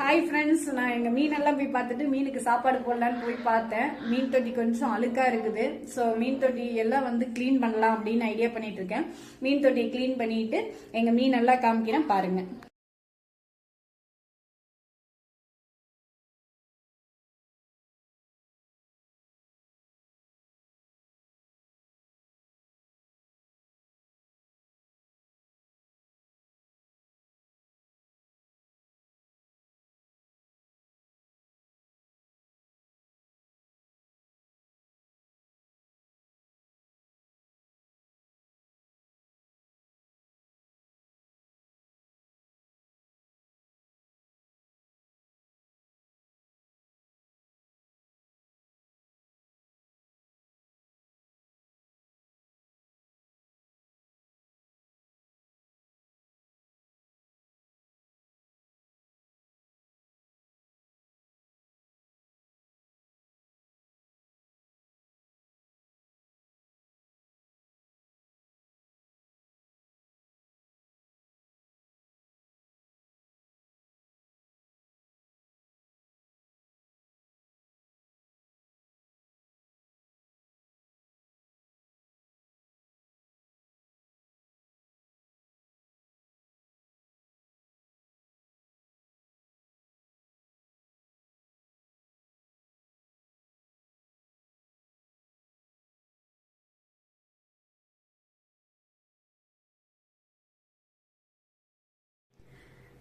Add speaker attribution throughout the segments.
Speaker 1: Hi friends, நான் எங்கள் மீனெல்லாம் போய் பார்த்துட்டு மீனுக்கு சாப்பாடு போடலான்னு போய் பார்த்தேன். மீன் தொட்டி கொஞ்சம் அழுக்காக இருக்குது. ஸோ மீன் தொட்டி எல்லாம் வந்து க்ளீன் பண்ணலாம் அப்படின்னு ஐடியா பண்ணிட்டு இருக்கேன். மீன் தொட்டியை க்ளீன் பண்ணிட்டு எங்கள் மீனெல்லாம் காமிக்கிறேன் பாருங்க.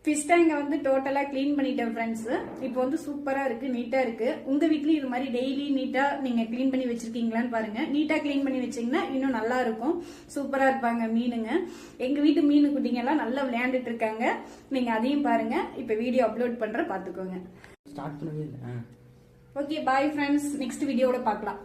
Speaker 1: ஃபிஷ் டேங்கை வந்து டோட்டலாக க்ளீன் பண்ணிட்டேன் ஃப்ரெண்ட்ஸ். இப்போ வந்து சூப்பராக இருக்குது, நீட்டாக இருக்குது. உங்கள் வீட்லேயும் இது மாதிரி டெய்லி நீட்டாக நீங்கள் க்ளீன் பண்ணி வச்சுருக்கீங்களான்னு பாருங்கள். நீட்டாக க்ளீன் பண்ணி வச்சிங்கன்னா இன்னும் நல்லா இருக்கும். சூப்பராக இருப்பாங்க மீனுங்க. எங்கள் வீட்டு மீன் குட்டிங்கெல்லாம் நல்லா விளையாண்டுட்டு இருக்காங்க. நீங்கள் அதையும் பாருங்கள். இப்போ வீடியோ அப்லோட் பண்ணுற பார்த்துக்கோங்க.
Speaker 2: ஸ்டார்ட் பண்ணவே இல்லை.
Speaker 1: Okay, bye friends. நெக்ஸ்ட் வீடியோவில் பார்க்கலாம்.